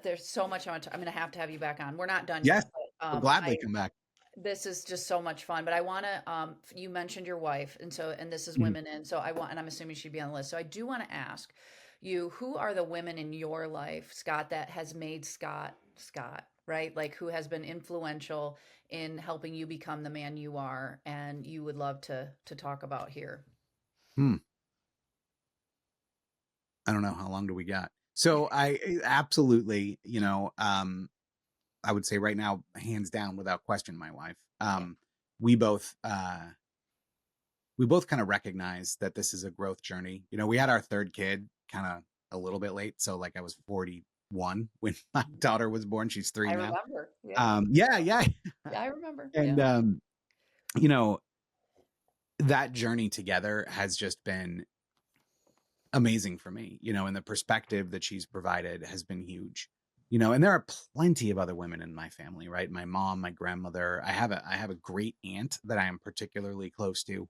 A: there's so much I'm gonna have to have you back on. We're not done
B: Yes,
A: yet, but
B: I'll gladly come back.
A: this is just so much fun. But I want to, you mentioned your wife, and this is
B: Mhm.
A: women in. So and I'm assuming she'd be on the list. So I do want to ask you, who are the women in your life, Scott, that has made Scott, right? Like who has been influential in helping you become the man you are, and you would love to talk about here.
B: Hmm. I don't know, how long do we got? So absolutely, I would say right now, hands down, without question, my wife.
A: Yeah.
B: We both we both kind of recognize that this is a growth journey. We had our third kid kind of a little bit late. So like I was 41 when my
A: Mhm.
B: daughter was born. She's three
A: I
B: now.
A: remember. Yeah.
B: Yeah, yeah.
A: Yeah, I remember.
B: And
A: Yeah.
B: you know, that journey together has just been amazing for me, and the perspective that she's provided has been huge. And there are plenty of other women in my family, right? My mom, my grandmother. I have a great aunt that I am particularly close to.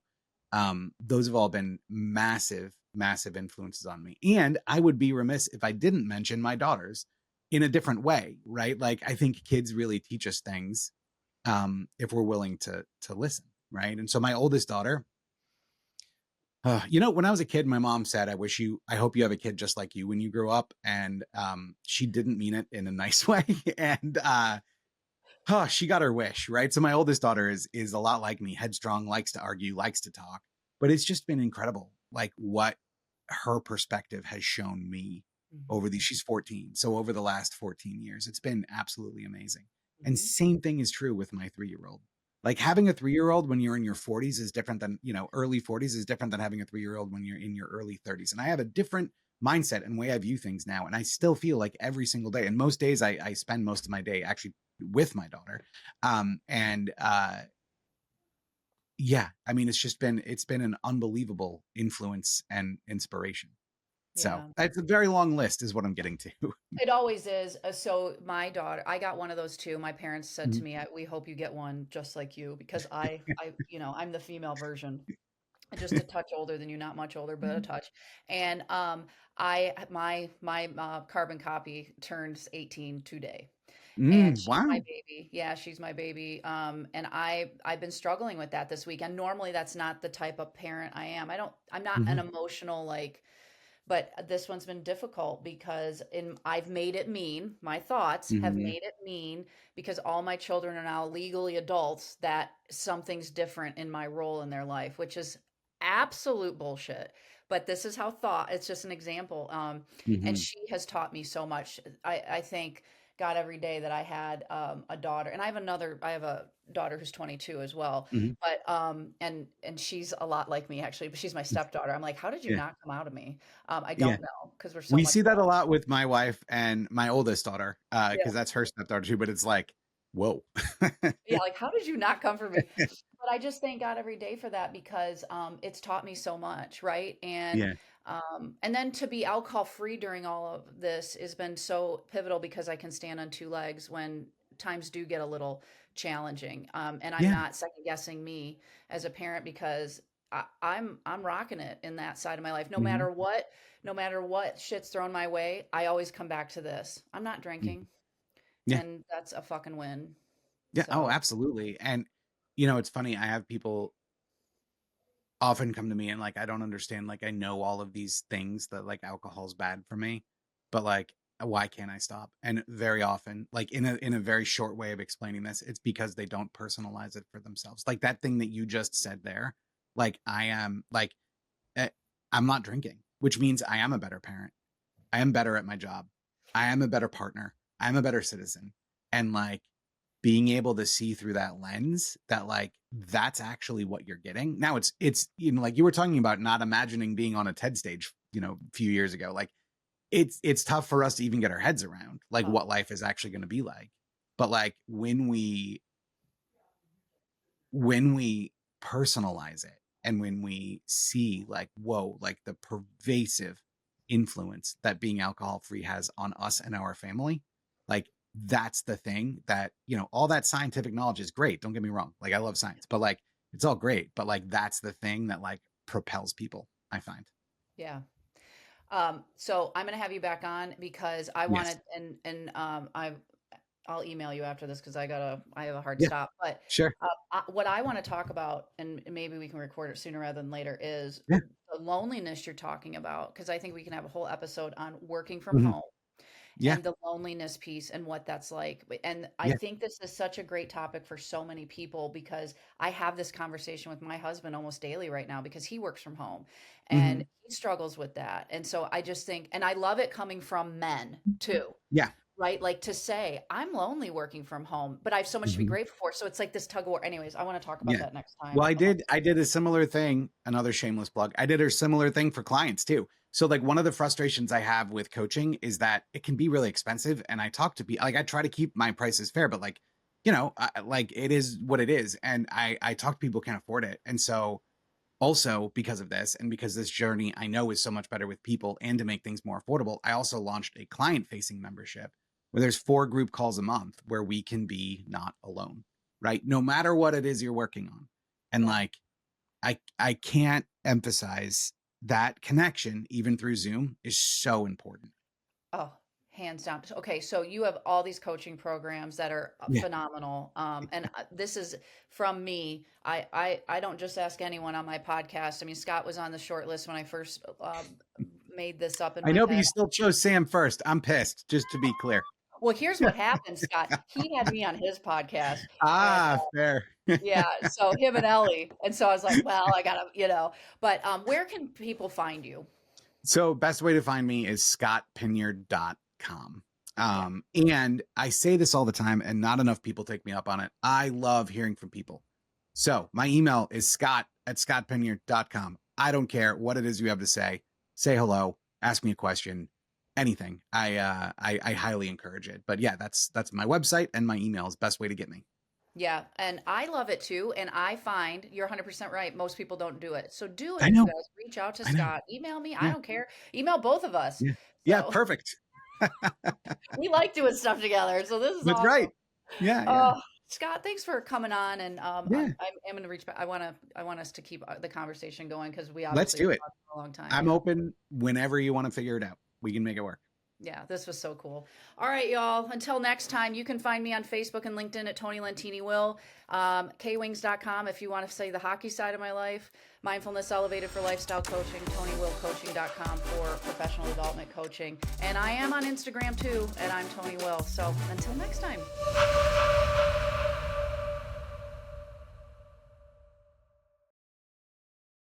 B: Those have all been massive, massive influences on me. And I would be remiss if I didn't mention my daughters in a different way, right? Like I think kids really teach us things if we're willing to listen, right? And so my oldest daughter, when I was a kid, my mom said, I hope you have a kid just like you when you grow up. And she didn't mean it in a nice way. And she got her wish, right? So my oldest daughter is a lot like me, headstrong, likes to argue, likes to talk. But it's just been incredible, like what her perspective has shown me
A: Mhm.
B: she's 14. So over the last 14 years, it's been absolutely amazing. And
A: Mhm.
B: same thing is true with my 3-year-old. Like having a 3-year-old when you're in your 40s is different than, early 40s is different than having a 3-year-old when you're in your early 30s. And I have a different mindset and way I view things now. And I still feel like every single day, and most days I spend most of my day actually with my daughter. And Yeah, I mean, it's been an unbelievable influence and inspiration. So
A: Yeah.
B: it's a very long list is what I'm getting to.
A: It always is. So my daughter, I got one of those too. My parents said to
B: Mhm.
A: me, "We hope you get one just like you," because I'm the female version, just a touch older than you, not much older, but a touch. And my carbon copy turns 18 today. And she's my
B: Wow.
A: baby. Yeah, she's my baby. And I've been struggling with that this week. And normally that's not the type of parent I am. I'm not an
B: Mhm,
A: emotional like, but this one's been difficult because I've made it mean. My thoughts have
B: mhm,
A: made it mean because all my children are now legally adults that something's different in my role in their life, which is absolute bullshit. But this is how thought, it's just an example. And
B: mhm.
A: she has taught me so much. I thank God every day that I had a daughter, and I have a daughter who's 22 as well.
B: Mhm.
A: But and she's a lot like me actually, but she's my stepdaughter. I'm like, how did you
B: Yeah,
A: not come out of me? I
B: yeah.
A: don't know because we're so
B: We
A: much
B: see that a
A: alike.
B: lot with my wife and my oldest daughter,
A: Yeah.
B: because that's her stepdaughter too, but it's like, whoa.
A: Yeah, like, how did you not come for me? But I just thank God every day for that because, it's taught me so much, right?
B: Yeah,
A: And then to be alcohol free during all of this has been so pivotal because I can stand on 2 legs when times do get a little challenging. And I'm
B: yeah.
A: not second guessing me as a parent because I'm rocking it in that side of my life.
B: Mhm,
A: No matter what shit's thrown my way, I always come back to this. I'm not
B: mhm.
A: drinking,
B: Yeah,
A: and that's a fucking win.
B: yeah. Oh,
A: So,
B: absolutely. And, it's funny, I have people often come to me and like I don't understand, like I know all of these things that like alcohol's bad for me, but like why can't I stop? And very often, like in a very short way of explaining this, it's because they don't personalize it for themselves. Like that thing that you just said there, like I am like eh, I'm not drinking, which means I am a better parent. I am better at my job. I am a better partner. I'm a better citizen. And like being able to see through that lens that like that's actually what you're getting. Now it's like you were talking about not imagining being on a TED stage, a few years ago. Like it's tough for us to even get our heads around like
A: oh,
B: what life is actually going to be like. But like when we personalize it and when we see like whoa, like the pervasive influence that being alcohol free has on us and our family, Like that's the thing that, all that scientific knowledge is great. Don't get me wrong. Like I love science, but like it's all great. But like that's the thing that like propels people, I find.
A: Yeah. So I'm gonna have you back on because I
B: Yes.
A: wanted I'll email you after this because I have a hard
B: Yeah.
A: stop. But
B: Sure.
A: what I want to talk about, and maybe we can record it sooner rather than later, is
B: Yeah.
A: the loneliness you're talking about. Because I think we can have a whole episode on working from
B: Mhm.
A: home
B: Yeah.
A: and the loneliness piece and what that's like. And I
B: Yeah.
A: think this is such a great topic for so many people because I have this conversation with my husband almost daily right now because he works from home and
B: Mhm.
A: he struggles with that. And so I just think, and I love it coming from men too.
B: Yeah.
A: Right? Like to say, I'm lonely working from home, but I have so much to be
B: Mhm.
A: grateful for. So it's like this tug of war. Anyways, I want to talk about
B: Yeah.
A: that next time.
B: Well, I did a similar thing, another shameless plug. I did a similar thing for clients too. So like one of the frustrations I have with coaching is that it can be really expensive and I talk to people like I try to keep my prices fair, but like, like it is what it is and I talk to people who can't afford it. And so also because of this and because this journey I know is so much better with people and to make things more affordable, I also launched a client facing membership where there's 4 group calls a month where we can be not alone, right? No matter what it is you're working on. And
A: Yeah.
B: like I can't emphasize that connection even through Zoom is so important.
A: Oh, hands down. Okay, so you have all these coaching programs that are
B: Yeah.
A: phenomenal. And this is from me. I don't just ask anyone on my podcast. I mean, Scott was on the short list when I first made this up in
B: I
A: my
B: know, but
A: head.
B: you still chose Sam first. I'm pissed, just to be clear.
A: Well, here's what happened, Scott. He had me on his podcast, and
B: Ah, fair.
A: yeah, so him and Ellie, and so I was like, well, I gotta, but where can people find you?
B: So best way to find me is scottpinyard.com.
A: Yeah,
B: And I say this all the time and not enough people take me up on it. I love hearing from people. So my email is scott@scottpinyard.com. I don't care what it is you have to say. Say hello, ask me a question, anything. I highly encourage it. But yeah, that's my website and my email is best way to get me.
A: yeah, and I love it too. And I find you're 100% right. Most people don't do it, so do
B: I
A: it, you
B: know.
A: guys. Reach out to
B: I know.
A: Scott, email me. I
B: Yeah.
A: don't care. Email both of us.
B: Yeah. Yeah,
A: So
B: perfect.
A: we like doing stuff together. So this is
B: That's
A: awesome.
B: right. Yeah, yeah.
A: Oh, Scott, thanks for coming on. And
B: Yeah.
A: I'm going to reach back. I want us to keep the conversation going because we
B: Let's
A: obviously
B: do
A: have
B: it.
A: talked for a long time.
B: I'm
A: Yeah.
B: open whenever you want to figure it out. We can make it work.
A: Yeah, this was so cool. All right, y'all. Until next time, you can find me on Facebook and LinkedIn at Tony Lentini Will, kwings.com if you want to say the hockey side of my life, Mindfulness Elevated for Lifestyle Coaching, TonyWillCoaching.com for professional development coaching. And I am on Instagram too, and I'm Tony Will. So until next time.